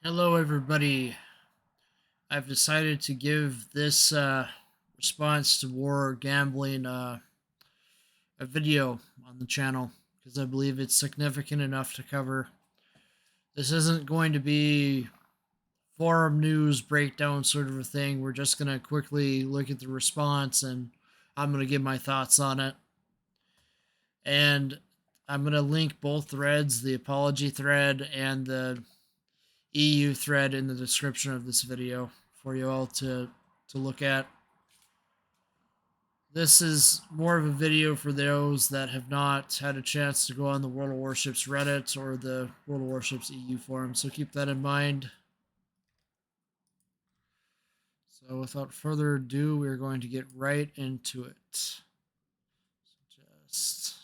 Hello, everybody. I've decided to give this response to war gambling a video on the channel because I believe it's significant enough to cover. This isn't going to be forum news breakdown sort of a thing. We're just going to quickly look at the response and I'm going to give my thoughts on it. And I'm going to link both threads, the apology thread and the EU thread, in the description of this video for you all to look at. This is more of a video for those that have not had a chance to go on the World of Warships Reddit or the World of Warships EU forum, so keep that in mind. So without further ado, we're going to get right into it. So just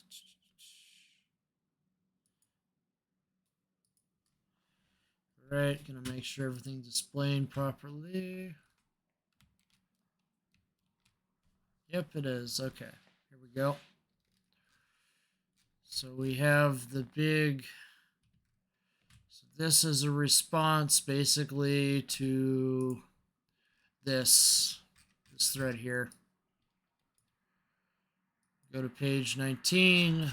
right, gonna make sure everything's displaying properly. Yep, it is. Okay, here we go. So we have the big. So this is a response basically to this thread here. Go to page 19.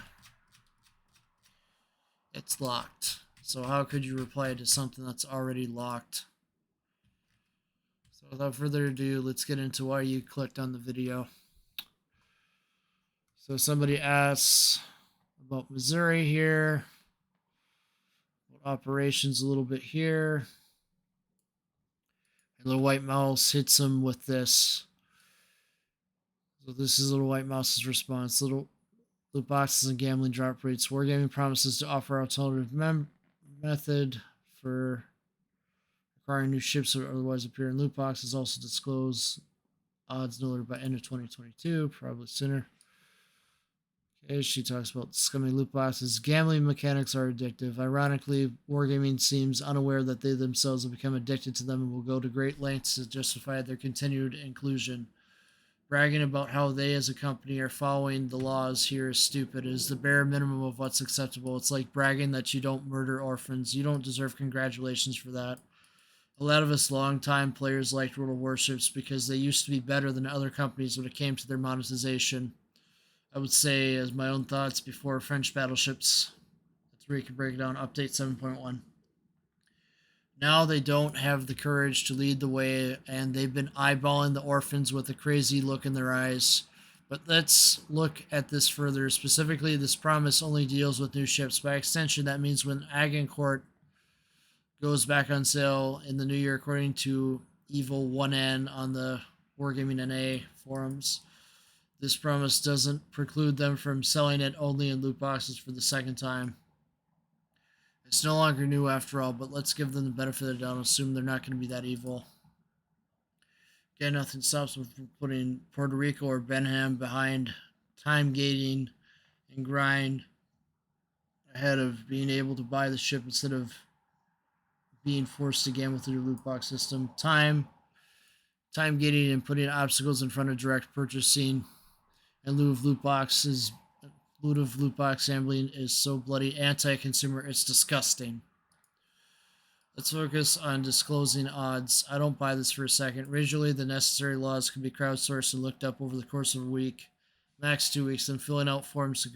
It's locked. So how could you reply to something that's already locked? So without further ado, let's get into why you clicked on the video. So somebody asks about Missouri here. Operations a little bit here. And Littlewhitemouse hits him with this. So this is Littlewhitemouse's response. Little loot boxes and gambling drop rates. Wargaming promises to offer alternative method for acquiring new ships that otherwise appear in loot boxes. Also disclose odds noted by end of 2022, probably sooner. Okay, she talks about scummy loot boxes. Gambling mechanics are addictive. Ironically, Wargaming seems unaware that they themselves have become addicted to them and will go to great lengths to justify their continued inclusion. Bragging about how they as a company are following the laws here is stupid. It is the bare minimum of what's acceptable. It's like bragging that you don't murder orphans. You don't deserve congratulations for that. A lot of us longtime players liked World of Warships because they used to be better than other companies when it came to their monetization. I would say, as my own thoughts before French battleships. That's where you can break it down. Update 7.1. Now they don't have the courage to lead the way, and they've been eyeballing the orphans with a crazy look in their eyes. But let's look at this further. Specifically, this promise only deals with new ships. By extension, that means when Agincourt goes back on sale in the new year, according to Evil 1N on the Wargaming NA forums. This promise doesn't preclude them from selling it only in loot boxes for the second time. It's no longer new after all, but let's give them the benefit of the doubt and assume they're not going to be that evil. Again, nothing stops them from putting Puerto Rico or Benham behind time gating and grind ahead of being able to buy the ship instead of being forced to gamble through the loot box system. Time gating and putting obstacles in front of direct purchasing in lieu of loot boxes. Loot box gambling is so bloody anti-consumer, it's disgusting. Let's focus on disclosing odds. I don't buy this for a second. Originally, the necessary laws can be crowdsourced and looked up over the course of a week, max 2 weeks, and filling out forms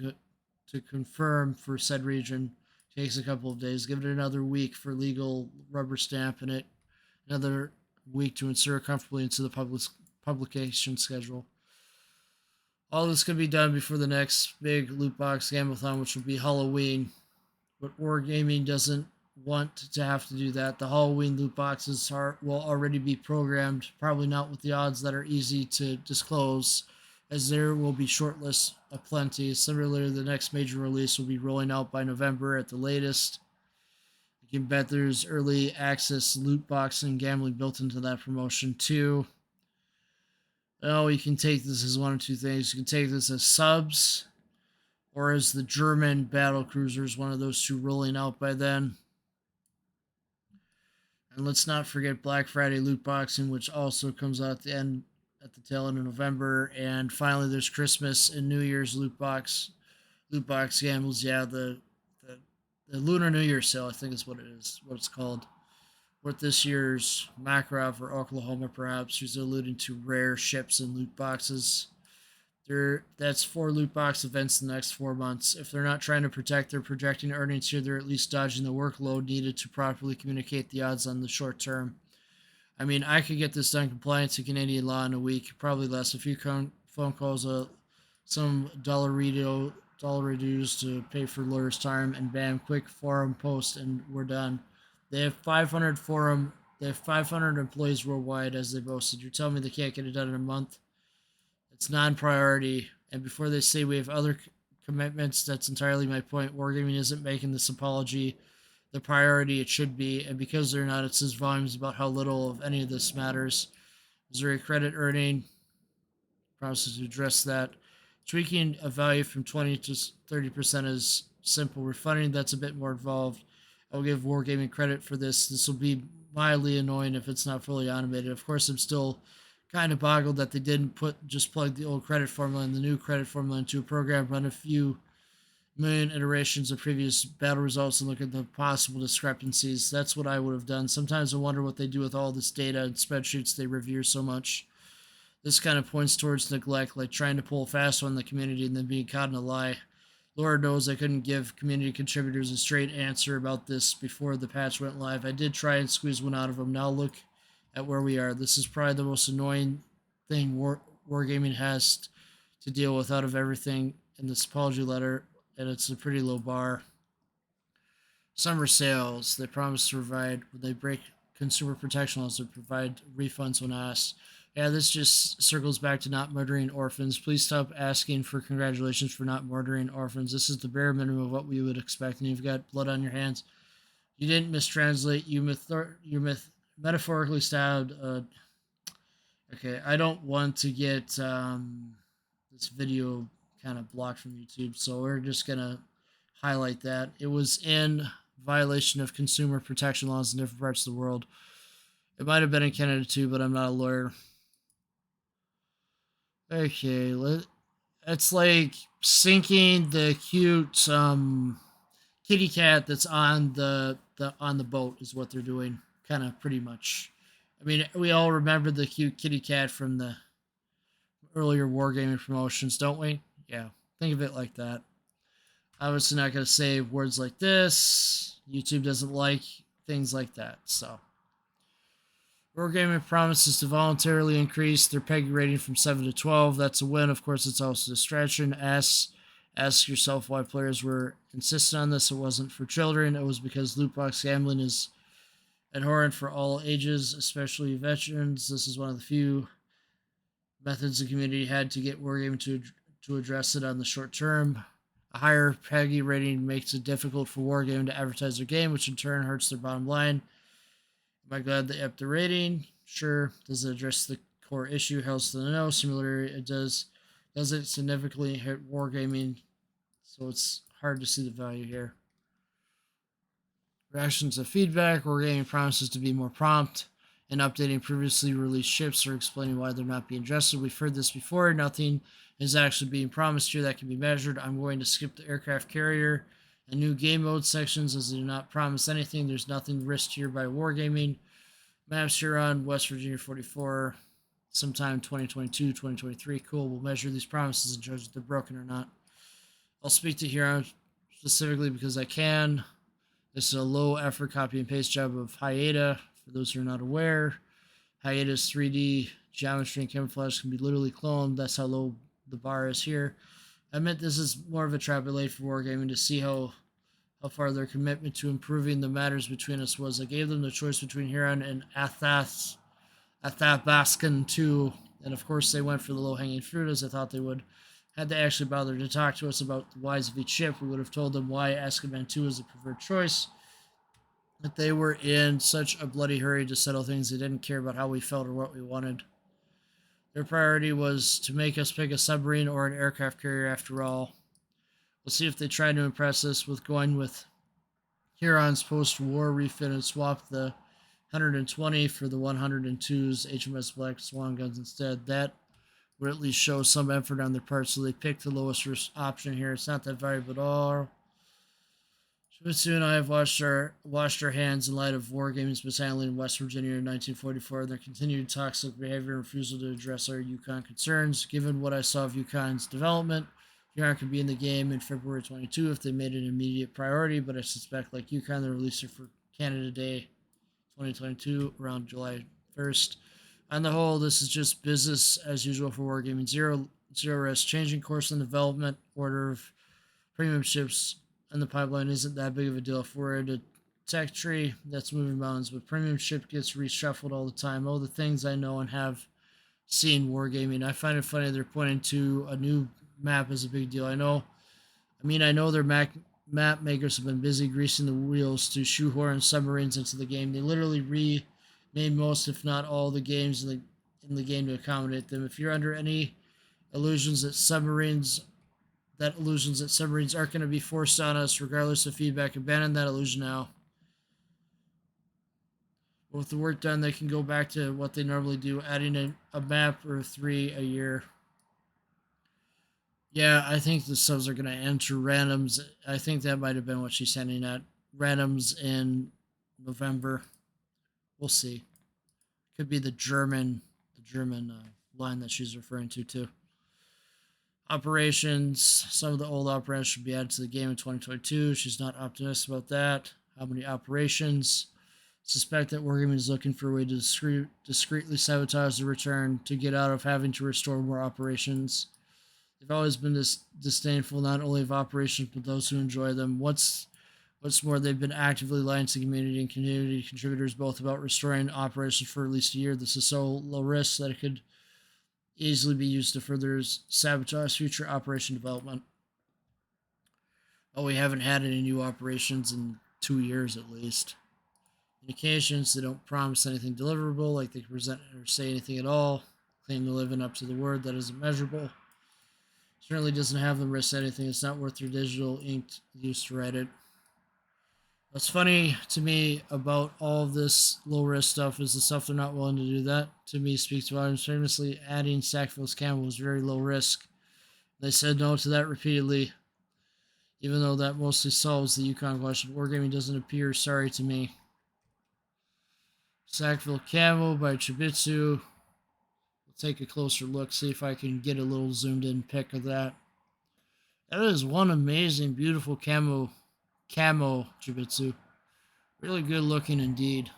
to confirm for said region takes a couple of days. Give it another week for legal rubber stamp, and it another week to insert comfortably into the publication schedule. All this could be done before the next big loot box gamble-thon, which will be Halloween. But Wargaming doesn't want to have to do that. The Halloween loot boxes will already be programmed, probably not with the odds that are easy to disclose, as there will be shortlists aplenty. Similarly, the next major release will be rolling out by November at the latest. You can bet there's early access loot box and gambling built into that promotion too. Oh, you can take this as one of two things. You can take this as subs or as the German battle cruisers, one of those two rolling out by then. And let's not forget Black Friday loot boxing, which also comes out at the tail end of November. And finally, there's Christmas and New Year's loot box gambles. Yeah, the Lunar New Year sale, I think is what it is, what it's called. with this year's Makarov or Oklahoma, perhaps, who's alluding to rare ships and loot boxes. That's 4 loot box events in the next 4 months. If they're not trying to protect their projecting earnings here, they're at least dodging the workload needed to properly communicate the odds on the short term. I mean, I could get this done compliant to Canadian law in a week, probably less. A few phone calls, some dollar reduced to pay for lawyers' time, and bam, quick forum post, and we're done. They have 500 forum. They have 500 employees worldwide, as they boasted. You're telling me they can't get it done in a month? It's non-priority. And before they say we have other commitments, that's entirely my point. Wargaming isn't making this apology the priority it should be, and because they're not, it says volumes about how little of any of this matters. Missouri credit earning promises to address that. Tweaking a value from 20 to 30% is simple. Refunding, that's a bit more involved. I'll give Wargaming credit for this. This will be mildly annoying if it's not fully automated. Of course, I'm still kind of boggled that they didn't just plug the old credit formula and the new credit formula into a program, run a few million iterations of previous battle results and look at the possible discrepancies. That's what I would have done. Sometimes I wonder what they do with all this data and spreadsheets they revere so much. This kind of points towards neglect, like trying to pull a fast one in the community and then being caught in a lie. Lord knows I couldn't give community contributors a straight answer about this before the patch went live. I did try and squeeze one out of them. Now look at where we are. This is probably the most annoying thing Wargaming has to deal with out of everything in this apology letter, and it's a pretty low bar. Summer sales. They promise to provide, when they break consumer protection laws, to provide refunds when asked. Yeah, this just circles back to not murdering orphans. Please stop asking for congratulations for not murdering orphans. This is the bare minimum of what we would expect, and you've got blood on your hands. You didn't mistranslate. You metaphorically stabbed. Okay, I don't want to get this video kind of blocked from YouTube, so we're just gonna highlight that it was in violation of consumer protection laws in different parts of the world. It might have been in Canada too, but I'm not a lawyer. Okay, it's like sinking the cute kitty cat that's on the boat is what they're doing, kind of pretty much. I mean, we all remember the cute kitty cat from the earlier wargaming promotions, don't we? Yeah, think of it like that. Obviously not going to say words like this. YouTube doesn't like things like that, so. Wargaming promises to voluntarily increase their PEGI rating from 7 to 12. That's a win. Of course, it's also a distraction. Ask yourself why players were insistent on this. It wasn't for children. It was because loot box gambling is abhorrent for all ages, especially veterans. This is one of the few methods the community had to get Wargaming to address it on the short term. A higher PEGI rating makes it difficult for Wargaming to advertise their game, which in turn hurts their bottom line. Am I glad they upped the rating? Sure. Does it address the core issue? Helps to know. Similarly, it does. Does it significantly hurt Wargaming? So it's hard to see the value here. Reactions to feedback. Wargaming promises to be more prompt in updating previously released ships or explaining why they're not being adjusted. We've heard this before. Nothing is actually being promised here that can be measured. I'm going to skip the aircraft carrier and new game mode sections as they do not promise anything. There's nothing risked here by Wargaming. Maps here on West Virginia 44, sometime 2022, 2023. Cool. We'll measure these promises and judge if they're broken or not. I'll speak to Huron specifically because I can. This is a low effort copy and paste job of Hyeta. For those who are not aware, Hyeta's 3D geometry and camouflage can be literally cloned. That's how low the bar is here. I admit this is more of a trap for Wargaming to see how far their commitment to improving the matters between us was. I gave them the choice between Huron and Athabaskan 2, and of course they went for the low-hanging fruit, as I thought they would. Had they actually bothered to talk to us about the whys of each ship, we would have told them why Azkaban 2 is the preferred choice. But they were in such a bloody hurry to settle things, they didn't care about how we felt or what we wanted. Their priority was to make us pick a submarine or an aircraft carrier after all. We'll see if they try to impress us with going with Huron's post-war refit and swap the 120 for the 102's HMS Black Swan guns instead. That would at least show some effort on their part, so they picked the lowest risk option here. It's not that valuable at all. Shibitsu and I have washed our hands in light of Wargaming's battalion in West Virginia in 1944 and their continued toxic behavior and refusal to address our Yukon concerns. Given what I saw of Yukon's development, Yukon could be in the game in February 22 if they made it an immediate priority, but I suspect, like Yukon, they'll release it for Canada Day 2022 around July 1st. On the whole, this is just business as usual for Wargaming. Zero risk. Changing course and development order of premium ships and the pipeline isn't that big of a deal. If we're at a tech tree, that's moving mountains, but premium ship gets reshuffled all the time. Oh, the things I know and have seen Wargaming. I find it funny they're pointing to a new map as a big deal. I know their map makers have been busy greasing the wheels to shoehorn submarines into the game. They literally renamed most, if not all, the games in the game to accommodate them. If you're under any illusions that submarines aren't going to be forced on us regardless of feedback, abandon that illusion now. But with the work done, they can go back to what they normally do, adding a map or 3 a year. Yeah, I think the subs are going to enter randoms. I think that might have been what she's hinting at. Randoms in November. We'll see. Could be the German line that she's referring to too. Operations. Some of the old operations should be added to the game in 2022. She's not optimistic about that. How many operations? Suspect that Wargaming is looking for a way to discreetly sabotage the return to get out of having to restore more operations. They've always been disdainful not only of operations but those who enjoy them. What's more, they've been actively lying to the community and community contributors both about restoring operations for at least a year. This is so low risk that it could easily be used to further sabotage future operation development. Oh, we haven't had any new operations in 2 years at least. Indications, they don't promise anything deliverable, like they can present or say anything at all. Claim they're living up to the word that isn't measurable. Certainly doesn't have them risk anything. It's not worth their digital ink used to write it. What's funny to me about all of this low-risk stuff is the stuff they're not willing to do. That, to me, speaks volumes. Famously, adding Sackville's Campbell was very low risk. They said no to that repeatedly, even though that mostly solves the Yukon question. Wargaming doesn't appear sorry to me. Sackville Campbell by Chibitsu. We'll take a closer look, see if I can get a little zoomed-in pic of that. That is one amazing, beautiful camo Chibitsu. Really good looking indeed.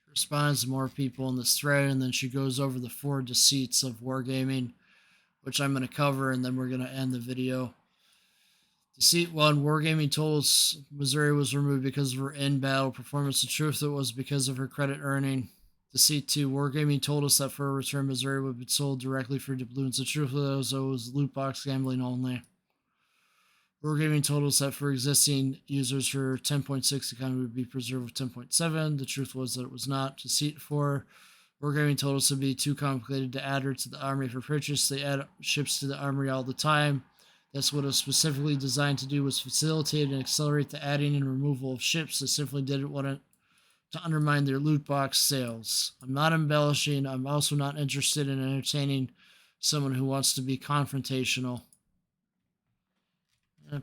She responds to more people in this thread, and then she goes over the 4 deceits of Wargaming, which I'm going to cover, and then we're going to end the video. Deceit 1, Wargaming told us Missouri was removed because of her in-battle performance. The truth, it was because of her credit earning. Deceit 2, Wargaming told us that for a return, Missouri would be sold directly for doubloons. The truth was it was loot box gambling only. Wargaming told us that for existing users, her 10.6 economy would be preserved with 10.7. The truth was that it was not. Deceit 4, Wargaming told us it would be too complicated to add her to the armory for purchase. They add ships to the armory all the time. That's what it was specifically designed to do, was facilitate and accelerate the adding and removal of ships. They simply didn't want it to undermine their loot box sales. I'm not embellishing. I'm also not interested in entertaining someone who wants to be confrontational.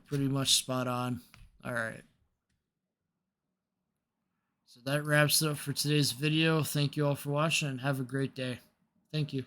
Pretty much spot on. All right. So that wraps it up for today's video. Thank you all for watching and have a great day. Thank you.